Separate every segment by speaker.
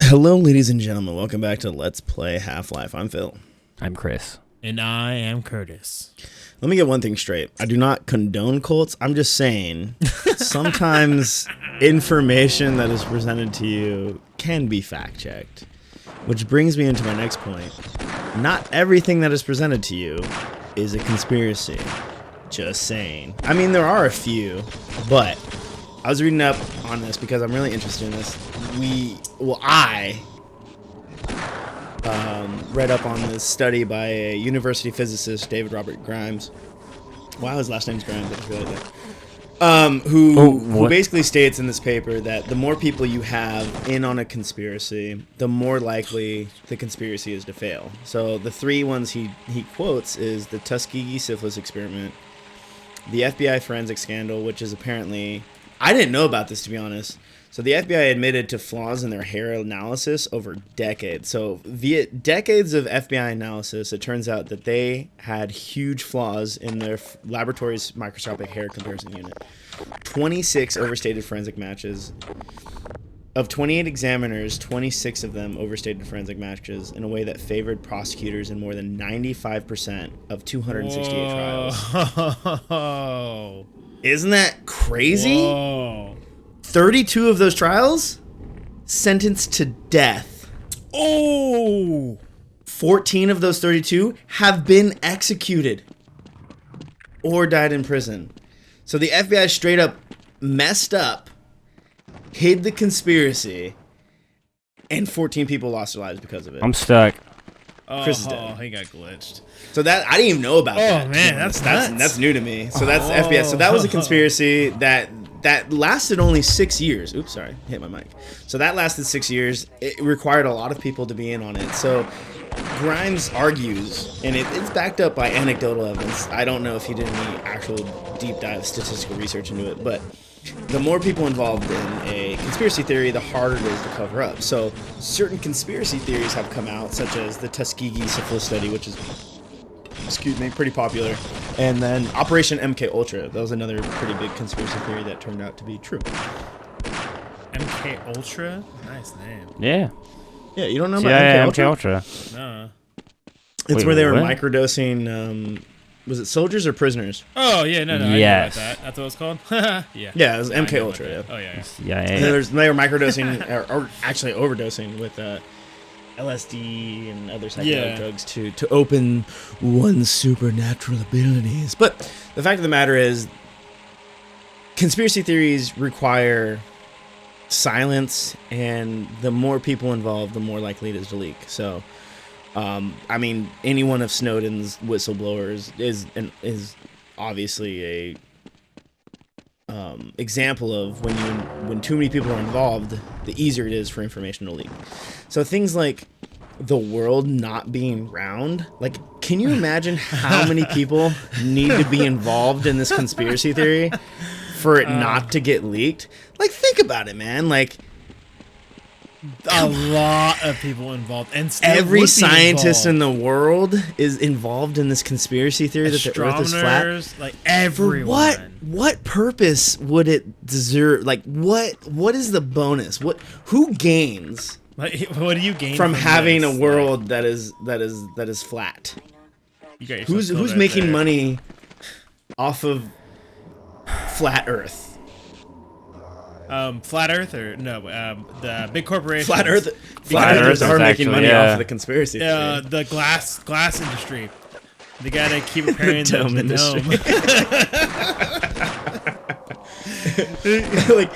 Speaker 1: Hello, ladies and gentlemen. Welcome back to Let's Play Half-Life. I'm Phil.
Speaker 2: I'm Chris.
Speaker 3: And I am Curtis.
Speaker 1: Let me get one thing straight. I do not condone cults. I'm just saying sometimes information that is presented to you can be fact-checked. Which brings me into my next point. Not everything that is presented to you is a conspiracy. Just saying. I mean, there are a few, but I was reading up on this because I'm really interested in this. I read up on this study by a university physicist, David Robert Grimes. Wow, his last name's Grimes. I just realized that. Who basically states in this paper that the more people you have in on a conspiracy, the more likely the conspiracy is to fail. So the three ones he quotes is the Tuskegee syphilis experiment, the FBI forensic scandal, which is apparently... I didn't know about this, to be honest. So the FBI admitted to flaws in their hair analysis over decades. So via decades of FBI analysis, it turns out that they had huge flaws in their laboratory's microscopic hair comparison unit. 26 overstated forensic matches. Of 28 examiners, 26 of them overstated forensic matches in a way that favored prosecutors in more than 95% of 268 trials. Isn't that crazy?
Speaker 3: Whoa.
Speaker 1: 32 of those trials sentenced to death.
Speaker 3: Oh!
Speaker 1: 14 of those 32 have been executed or died in prison. So the FBI straight up messed up, hid the conspiracy, and 14 people lost their lives because of it.
Speaker 2: I'm stuck.
Speaker 1: Chris is dead.
Speaker 3: He got glitched.
Speaker 1: So that I didn't even know about that.
Speaker 3: Oh man, that's
Speaker 1: new to me. So that's FBI. So that was a conspiracy that lasted only 6 years. Oops, sorry, hit my mic. So that lasted 6 years. It required a lot of people to be in on it. So Grimes argues, and it's backed up by anecdotal evidence. I don't know if he did any actual deep dive statistical research into it, but the more people involved in a conspiracy theory, the harder it is to cover up. So certain conspiracy theories have come out, such as the Tuskegee syphilis study, which is, pretty popular. And then Operation MK Ultra. That was another pretty big conspiracy theory that turned out to be true.
Speaker 3: MK Ultra? Nice name.
Speaker 2: Yeah.
Speaker 1: Yeah, you don't know about
Speaker 2: MK
Speaker 1: Ultra?
Speaker 2: Ultra.
Speaker 3: No.
Speaker 1: It's where they were microdosing... was it soldiers or prisoners?
Speaker 3: Oh, yeah, no.
Speaker 2: Yes.
Speaker 3: I knew about that. That's what it's called? Yeah.
Speaker 1: Yeah, it was
Speaker 3: I
Speaker 1: MK
Speaker 3: know
Speaker 1: Ultra.
Speaker 3: about that.
Speaker 1: Yeah.
Speaker 3: Oh, yeah.
Speaker 1: And they were microdosing, or actually overdosing with LSD and other psychedelic drugs to open one's supernatural abilities. But the fact of the matter is, conspiracy theories require silence, and the more people involved, the more likely it is to leak. So, I mean, any one of Snowden's whistleblowers is obviously a example of when too many people are involved, the easier it is for information to leak. So things like the world not being round, like, can you imagine how many people need to be involved in this conspiracy theory for it not to get leaked? Like, think about it, man. Like,
Speaker 3: A lot of people involved, and still
Speaker 1: every
Speaker 3: would be
Speaker 1: scientist in
Speaker 3: involved.
Speaker 1: the world is involved in this conspiracy theory that the Earth is flat.
Speaker 3: Astronomers, like everyone.
Speaker 1: For what purpose would it deserve? Like, what is the bonus? Who gains
Speaker 3: Like, what do you gain
Speaker 1: from having
Speaker 3: this?
Speaker 1: a world that is flat?
Speaker 3: You got yourself
Speaker 1: Who's
Speaker 3: killed right
Speaker 1: making
Speaker 3: there.
Speaker 1: money off of flat Earth?
Speaker 3: Flat Earth or no? The big corporations.
Speaker 1: Flat Earthers
Speaker 2: Earth
Speaker 1: are
Speaker 2: is
Speaker 1: making
Speaker 2: actually,
Speaker 1: money
Speaker 2: yeah.
Speaker 1: off of the conspiracy theory.
Speaker 3: The glass industry. They gotta keep repairing the
Speaker 1: dome industry.
Speaker 3: dome.
Speaker 1: Like,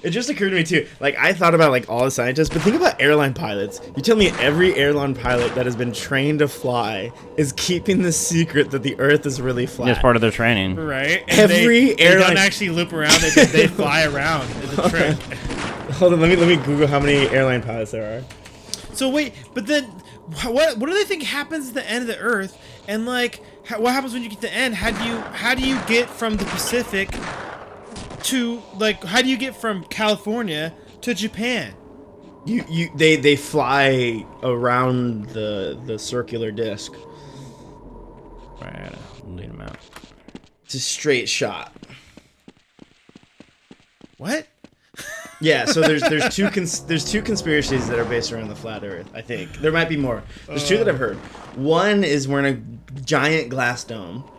Speaker 1: it just occurred to me too. Like, I thought about like all the scientists, but think about airline pilots. You tell me every airline pilot that has been trained to fly is keeping the secret that the Earth is really flat.
Speaker 2: That's part of their training.
Speaker 3: Right? And
Speaker 1: Every
Speaker 3: they
Speaker 1: airline-
Speaker 3: don't actually loop around. They fly around. It's a trick.
Speaker 1: Hold on, let me Google how many airline pilots there are.
Speaker 3: So wait, but then what do they think happens at the end of the Earth? And like, what happens when you get to the end? How do you get from the Pacific to, like, how do you get from California to Japan?
Speaker 1: They fly around the circular disc.
Speaker 2: Right, lead them out.
Speaker 1: It's a straight shot.
Speaker 3: What?
Speaker 1: Yeah, so there's two conspiracies that are based around the flat Earth. I think there might be more. There's two that I've heard. One is we're in a giant glass dome,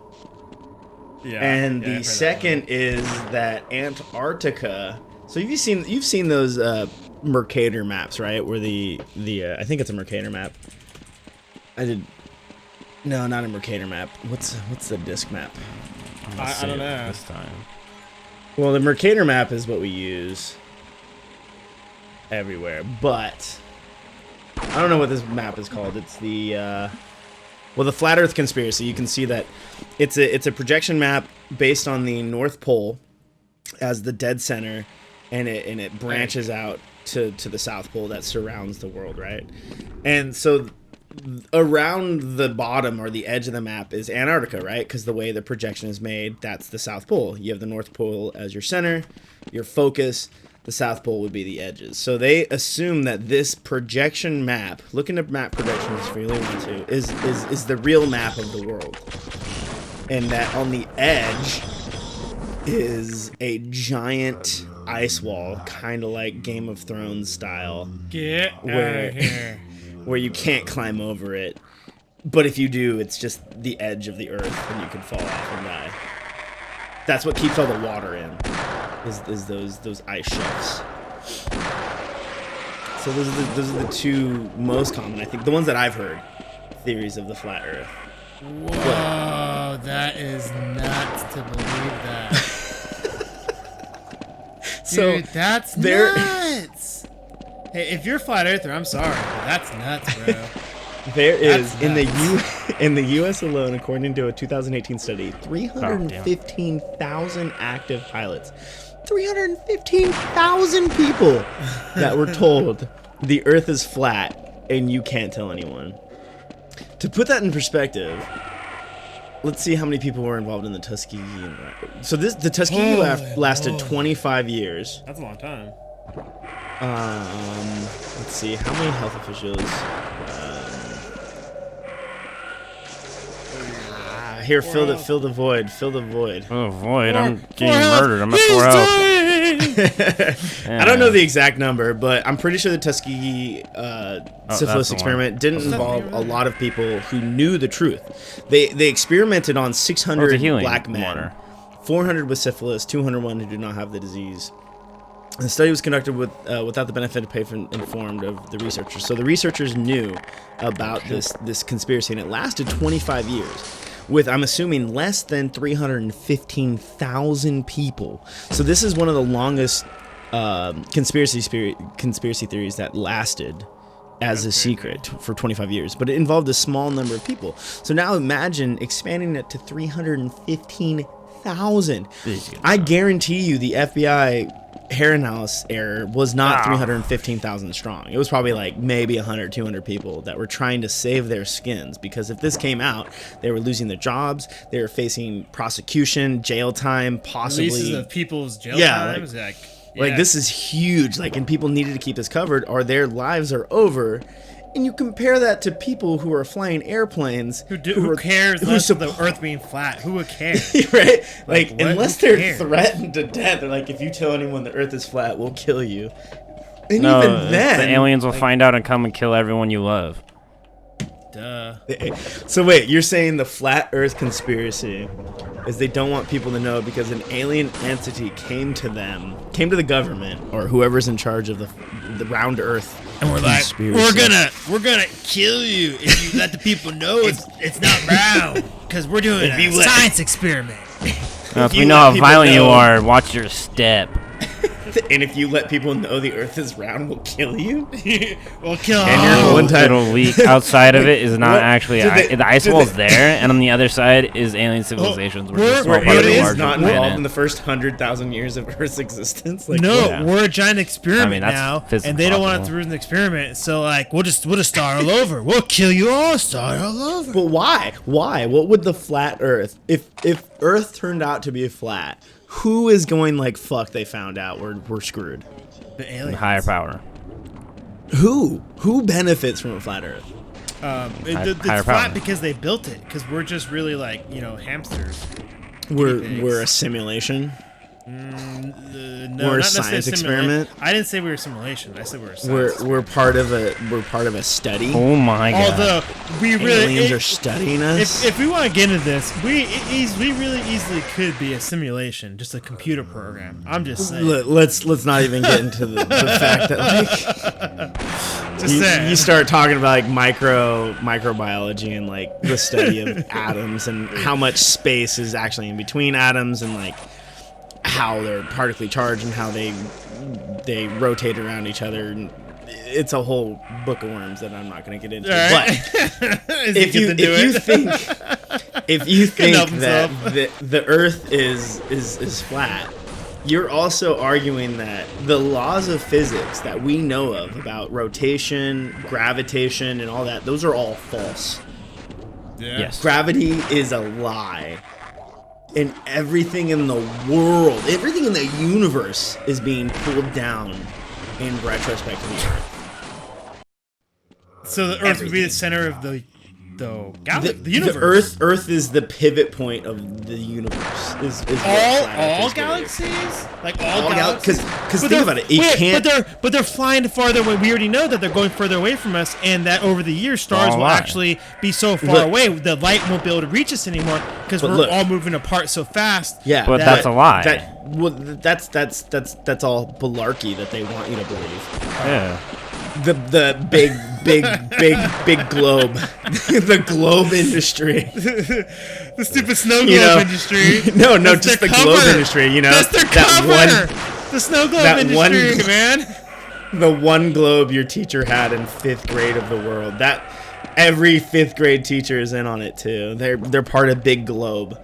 Speaker 1: and the second is that Antarctica. So you've seen those Mercator maps, right? Where the I think it's a Mercator map. No, not a Mercator map. What's the disc map?
Speaker 3: I don't know.
Speaker 2: This time.
Speaker 1: Well, the Mercator map is what we use everywhere, but I don't know what this map is called. It's the the Flat Earth Conspiracy. You can see that it's a projection map based on the North Pole as the dead center, and it branches out to the South Pole that surrounds the world, right? And so around the bottom or the edge of the map is Antarctica, right? Because the way the projection is made, that's the South Pole. You have the North Pole as your center, your focus. The South Pole would be the edges. So they assume that this projection map, looking at map projections if you really want to, is the real map of the world. And that on the edge is a giant ice wall, kind of like Game of Thrones style.
Speaker 3: Get out of here.
Speaker 1: Where you can't climb over it. But if you do, it's just the edge of the earth and you can fall off and die. That's what keeps all the water in. Is those ice shelves. So those are the two most common, I think, the ones that I've heard, theories of the flat Earth.
Speaker 3: Whoa, that is nuts to believe that.
Speaker 1: So
Speaker 3: dude, that's nuts. Hey, if you're a flat earther, I'm sorry, but that's nuts, bro.
Speaker 1: There is in the U.S. alone, according to a 2018 study, 315,000 active pilots. 315,000 people that were told the Earth is flat and you can't tell anyone. To put that in perspective, let's see how many people were involved in the Tuskegee. So the Tuskegee lasted 25 years.
Speaker 3: That's a long time.
Speaker 1: Let's see how many health officials. Here, fill the void. Fill the void.
Speaker 2: Oh, void! I'm getting murdered. I'm at 4 health.
Speaker 1: I don't know the exact number, but I'm pretty sure the Tuskegee syphilis experiment didn't involve a lot of people who knew the truth. They experimented on 600 black men, 400 with syphilis, 201 who did not have the disease. The study was conducted without the benefit of patient informed of the researchers. So the researchers knew about this conspiracy, and it lasted 25 years. With, I'm assuming, less than 315,000 people. So this is one of the longest conspiracy theories that lasted as a secret for 25 years. But it involved a small number of people. So now imagine expanding it to 315,000. I guarantee you the FBI hair analysis error was not 315,000 strong. It was probably like maybe 100, 200 people that were trying to save their skins, because if this came out, they were losing their jobs, they were facing prosecution, jail time, possibly
Speaker 3: releases of people's jail times.
Speaker 1: Like this is huge. Like, and people needed to keep this covered, or their lives are over. And you compare that to people who are flying airplanes.
Speaker 3: Who cares less of the Earth being flat? Who would care?
Speaker 1: Right? Like unless they're threatened to death, they're like, if you tell anyone the Earth is flat, we'll kill you. And
Speaker 2: no,
Speaker 1: even then,
Speaker 2: the aliens will find out and come and kill everyone you love.
Speaker 3: Duh.
Speaker 1: So wait, you're saying the flat Earth conspiracy is they don't want people to know because an alien entity came to the government or whoever's in charge of the round Earth. And we're like, we're gonna kill you if you let the people know it's not round, because we're doing a science experiment.
Speaker 2: If we know how violent you are, watch your step.
Speaker 1: And if you let people know the Earth is round, we'll kill you.
Speaker 3: We'll kill.
Speaker 2: And one time it'll leak. Outside of it is not actually the ice wall's there, and on the other side is alien civilizations.
Speaker 1: We're aliens not involved in the first 100,000 years of Earth's existence. Like,
Speaker 3: we're a giant experiment now, and they don't want to ruin the experiment. So like, we'll just start all over. We'll kill you all. Start all over.
Speaker 1: But why? Why? What would the flat Earth? If Earth turned out to be flat, who is going like, fuck, they found out, we're screwed?
Speaker 3: The aliens.
Speaker 2: Higher power.
Speaker 1: Who benefits from a flat Earth?
Speaker 3: It's flat because they built it, because we're just really like, hamsters.
Speaker 1: We're a simulation.
Speaker 3: No,
Speaker 1: We're a
Speaker 3: not
Speaker 1: science
Speaker 3: necessarily
Speaker 1: experiment.
Speaker 3: I didn't say we were a simulation. I said we were a science.
Speaker 1: We're part of a study.
Speaker 2: Oh my god.
Speaker 3: Although we really
Speaker 1: Aliens are studying us.
Speaker 3: if we want to get into this, we really easily could be a simulation, just a computer program. I'm just saying.
Speaker 1: Let's not even get into the fact that like
Speaker 3: Just saying.
Speaker 1: you start talking about like microbiology and like the study of atoms and how much space is actually in between atoms and like how they're partically charged and how they rotate around each other. And it's a whole book of worms that I'm not going to get into.
Speaker 3: Right.
Speaker 1: But if you think that the Earth is flat, you're also arguing that the laws of physics that we know of about rotation, gravitation, and all that, those are all false.
Speaker 3: Yeah.
Speaker 2: Yes.
Speaker 1: Gravity is a lie. And everything in the world, everything in the universe is being pulled down in retrospect to the Earth.
Speaker 3: So the Earth would be the center of the universe.
Speaker 1: The Earth is the pivot point of the universe. Is
Speaker 3: all galaxies? Like all galaxies?
Speaker 1: Because think about it. You can't.
Speaker 3: But they're flying farther away. We already know that they're going further away from us, and that over the years, stars will actually be so far away, the light won't be able to reach us anymore because we're all moving apart so fast.
Speaker 1: Yeah,
Speaker 2: but that's a lie.
Speaker 1: That's all malarkey that they want you to believe.
Speaker 2: Yeah.
Speaker 1: The big globe, the globe industry,
Speaker 3: the stupid snow globe industry.
Speaker 1: No, just the globe industry. You know,
Speaker 3: that's their cover. The snow globe industry, man.
Speaker 1: The one globe your teacher had in 5th grade of the world. That every 5th grade teacher is in on it too. They're part of Big Globe.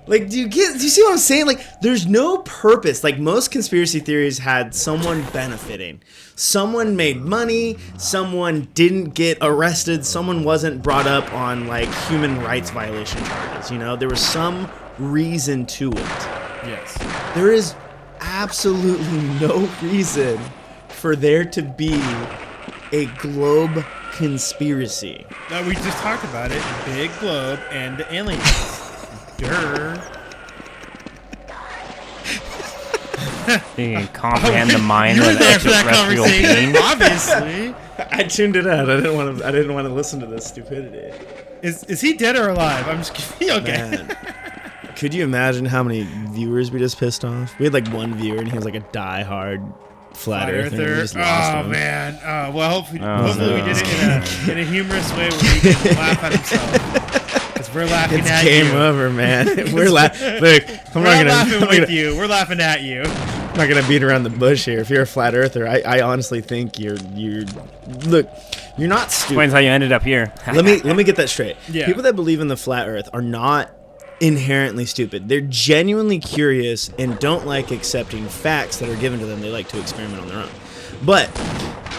Speaker 1: Like, do you see what I'm saying? Like, there's no purpose. Like, most conspiracy theories had someone benefiting. Someone made money. Someone didn't get arrested. Someone wasn't brought up on, like, human rights violation charges. You know, there was some reason to it.
Speaker 3: Yes.
Speaker 1: There is absolutely no reason for there to be a globe conspiracy.
Speaker 3: We just talked about it. Big globe and the aliens. Durr.
Speaker 2: You can comprehend the mind of an
Speaker 3: there for that
Speaker 2: extraterrestrial
Speaker 3: conversation,
Speaker 2: being.
Speaker 3: obviously.
Speaker 1: I tuned it out. I didn't want to listen to this stupidity.
Speaker 3: Is he dead or alive? I'm just kidding. Okay.
Speaker 1: Man. Could you imagine how many viewers we just pissed off? We had like one viewer and he was like a die-hard flat earther. We just lost him.
Speaker 3: Man. Well, hopefully we did it in a humorous way where he can laugh at himself. Because we're laughing
Speaker 1: It's
Speaker 3: at you.
Speaker 1: game over, man. We're laughing. Look,
Speaker 3: We're not laughing with you. We're laughing at you.
Speaker 1: I'm not gonna beat around the bush here. If you're a flat earther, I honestly think you're look, you're not stupid.
Speaker 2: Explains how you ended up here.
Speaker 1: let me get that straight.
Speaker 3: Yeah.
Speaker 1: People that believe in the flat earth are not inherently stupid. They're genuinely curious and don't like accepting facts that are given to them. They like to experiment on their own. But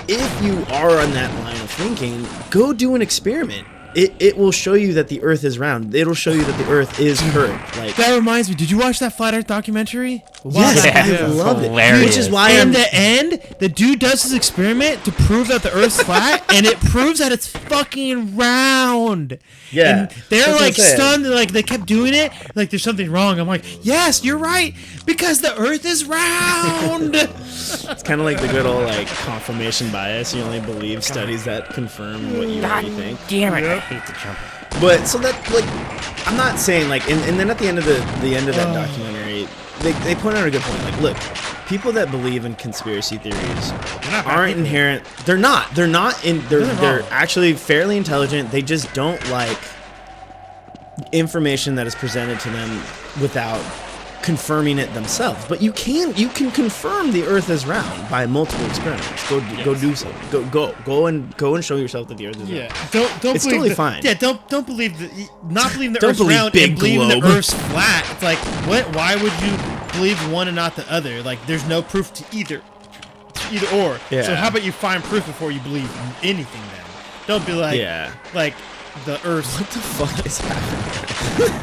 Speaker 1: if you are on that line of thinking, go do an experiment. It will show you that the Earth is round. It'll show you that the Earth is curved. Like,
Speaker 3: That reminds me. Did you watch that Flat Earth documentary?
Speaker 1: yes,
Speaker 2: Yeah,
Speaker 1: I love it.
Speaker 2: hilarious.
Speaker 1: Which is why
Speaker 3: In the end, the dude does his experiment to prove that the Earth's flat, and it proves that it's fucking round.
Speaker 1: Yeah,
Speaker 3: And they're
Speaker 1: that's what
Speaker 3: like
Speaker 1: I'm saying.
Speaker 3: stunned. Like they kept doing it. Like there's something wrong. I'm like, yes, you're right, because the Earth is round.
Speaker 1: It's kind of like the good old like confirmation bias. You only believe studies that confirm what you already think.
Speaker 2: Damn it!
Speaker 3: Yep.
Speaker 2: I hate the jump.
Speaker 1: But so that like, I'm not saying like, and then at the end of that documentary, they point out a good point. Like, look, people that believe in conspiracy theories aren't inherent. They're not. They're actually fairly intelligent. They just don't like information that is presented to them without confirming it themselves. But you can confirm the Earth is round by multiple experiments. Go do something. Go and show yourself that the Earth is round.
Speaker 3: Yeah, don't
Speaker 1: It's
Speaker 3: believe
Speaker 1: totally fine.
Speaker 3: Yeah, don't believe not believing the
Speaker 1: Don't
Speaker 3: Earth's
Speaker 1: believe
Speaker 3: round
Speaker 1: Big
Speaker 3: and believing
Speaker 1: Globe.
Speaker 3: the Earth's flat. It's like what? Why would you believe one and not the other? Like there's no proof to either or.
Speaker 1: Yeah.
Speaker 3: So how about you find proof before you believe anything? Then don't be like like the Earth's.
Speaker 1: What the fuck is happening?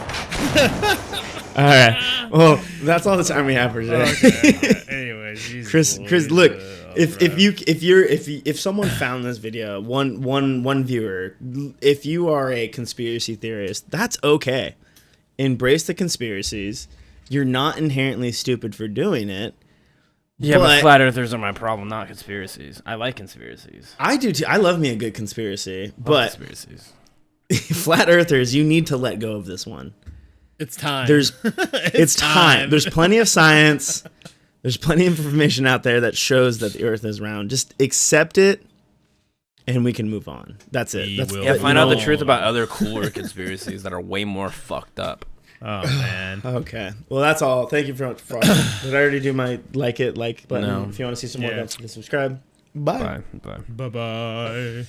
Speaker 1: All right. Well, that's all the time we have for today.
Speaker 3: Okay. Anyways, Jesus
Speaker 1: Chris, look. If someone found this video, one viewer, if you are a conspiracy theorist, that's okay. Embrace the conspiracies. you're not inherently stupid for doing it.
Speaker 2: Yeah, but flat earthers are my problem, not conspiracies. I like conspiracies.
Speaker 1: I do too. I love me a good conspiracy, but
Speaker 2: conspiracies.
Speaker 1: flat earthers, you need to let go of this one.
Speaker 3: It's time.
Speaker 1: It's time. There's plenty of science. There's plenty of information out there that shows that the Earth is round. Just accept it, and we can move on. That's it.
Speaker 2: Find out the truth about other cooler conspiracies that are way more fucked up.
Speaker 3: Oh, man.
Speaker 1: Okay. Well, that's all. Thank you for Did I already do my like button?
Speaker 2: No.
Speaker 1: If you want to see some more, don't forget to subscribe. Bye.
Speaker 2: Bye.
Speaker 3: Bye-bye.